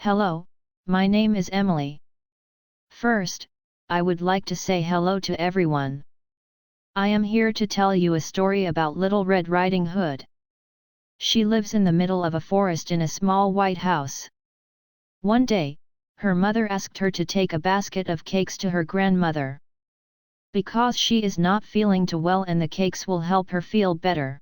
Hello, my name is Emily. First, I would like to say hello to everyone. I am here to tell you a story about Little Red Riding Hood. She lives in the middle of a forest in a small white house. One day, her mother asked her to take a basket of cakes to her grandmother. Because she is not feeling too well and the cakes will help her feel better.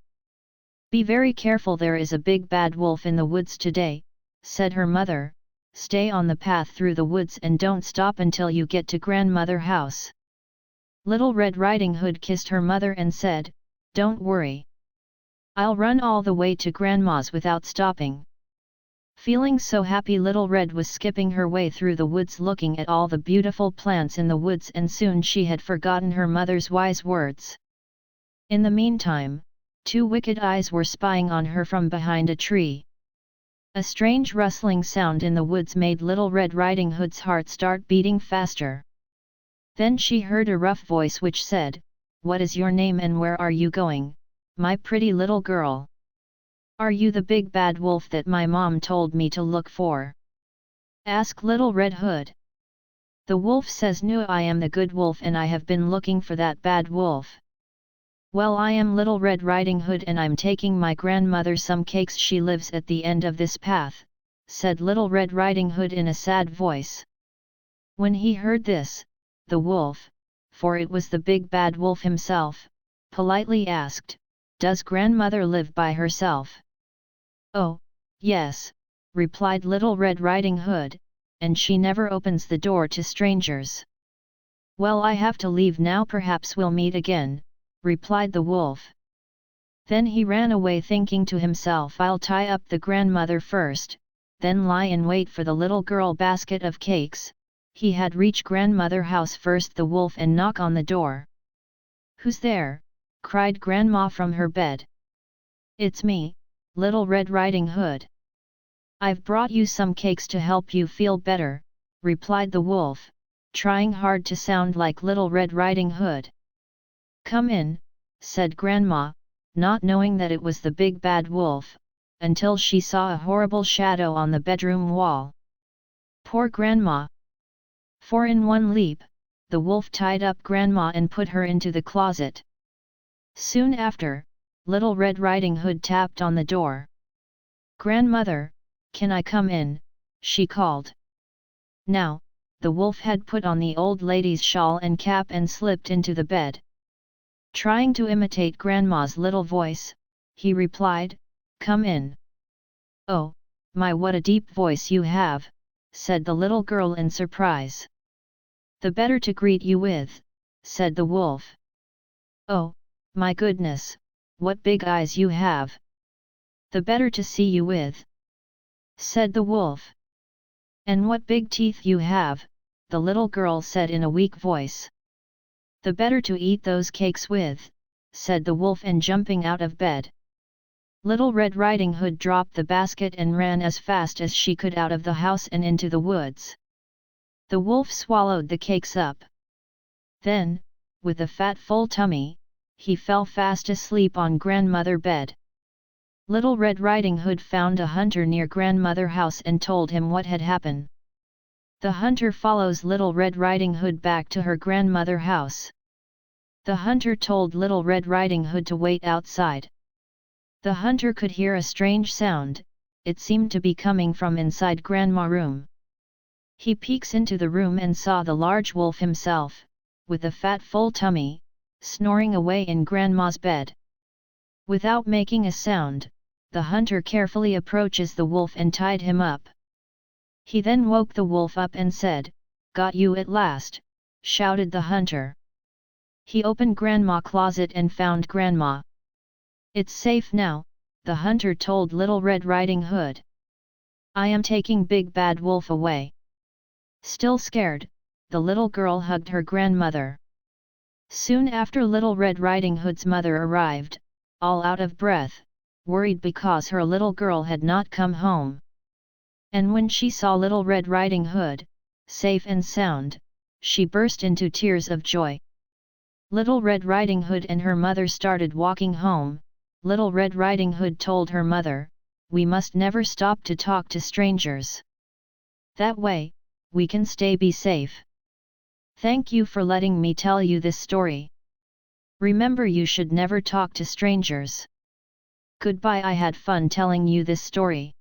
Be very careful, there is a big bad wolf in the woods today, said her mother. Stay on the path through the woods and don't stop until you get to grandmother's house. Little Red Riding Hood kissed her mother and said, "Don't worry. I'll run all the way to grandma's without stopping." Feeling so happy, Little Red was skipping her way through the woods looking at all the beautiful plants in the woods, and soon she had forgotten her mother's wise words. In the meantime, two wicked eyes were spying on her from behind a tree. A strange rustling sound in the woods made Little Red Riding Hood's heart start beating faster. Then she heard a rough voice which said, "What is your name and where are you going, my pretty little girl? Are you the big bad wolf that my mom told me to look for?" asked Little Red Hood. The wolf says, "No, I am the good wolf and I have been looking for that bad wolf." "Well, I am Little Red Riding Hood and I'm taking my grandmother some cakes. She lives at the end of this path," said Little Red Riding Hood in a sad voice. When he heard this, the wolf, for it was the big bad wolf himself, politely asked, "Does grandmother live by herself?" "Oh, yes," replied Little Red Riding Hood, "and she never opens the door to strangers." "Well, I have to leave now, perhaps we'll meet again," replied the wolf. Then he ran away thinking to himself, "I'll tie up the grandmother first, then lie in wait for the little girl basket of cakes." He had reached grandmother house first, the wolf, and knock on the door. "Who's there?" cried grandma from her bed. "It's me, Little Red Riding Hood. I've brought you some cakes to help you feel better," replied the wolf, trying hard to sound like Little Red Riding Hood. "Come in," said grandma, not knowing that it was the big bad wolf, until she saw a horrible shadow on the bedroom wall. Poor grandma! For in one leap, the wolf tied up grandma and put her into the closet. Soon after, Little Red Riding Hood tapped on the door. "Grandmother, can I come in?" she called. Now, the wolf had put on the old lady's shawl and cap and slipped into the bed. Trying to imitate grandma's little voice, he replied, "Come in." "Oh, my, what a deep voice you have," said the little girl in surprise. "The better to greet you with," said the wolf. "Oh, my goodness, what big eyes you have. The better to see you with," said the wolf. "And what big teeth you have," the little girl said in a weak voice. "The better to eat those cakes with," said the wolf, and jumping out of bed. Little Red Riding Hood dropped the basket and ran as fast as she could out of the house and into the woods. The wolf swallowed the cakes up. Then, with a fat full tummy, he fell fast asleep on grandmother's bed. Little Red Riding Hood found a hunter near grandmother's house and told him what had happened. The hunter follows Little Red Riding Hood back to her grandmother's house. The hunter told Little Red Riding Hood to wait outside. The hunter could hear a strange sound, it seemed to be coming from inside grandma's room. He peeks into the room and saw the large wolf himself, with a fat full tummy, snoring away in grandma's bed. Without making a sound, the hunter carefully approaches the wolf and tied him up. He then woke the wolf up and said, "Got you at last," shouted the hunter. He opened grandma's closet and found grandma. "It's safe now," the hunter told Little Red Riding Hood. "I am taking Big Bad Wolf away." Still scared, the little girl hugged her grandmother. Soon after, Little Red Riding Hood's mother arrived, all out of breath, worried because her little girl had not come home. And when she saw Little Red Riding Hood, safe and sound, she burst into tears of joy. Little Red Riding Hood and her mother started walking home. Little Red Riding Hood told her mother, "We must never stop to talk to strangers. That way, we can be safe. Thank you for letting me tell you this story. Remember, you should never talk to strangers. Goodbye. I had fun telling you this story.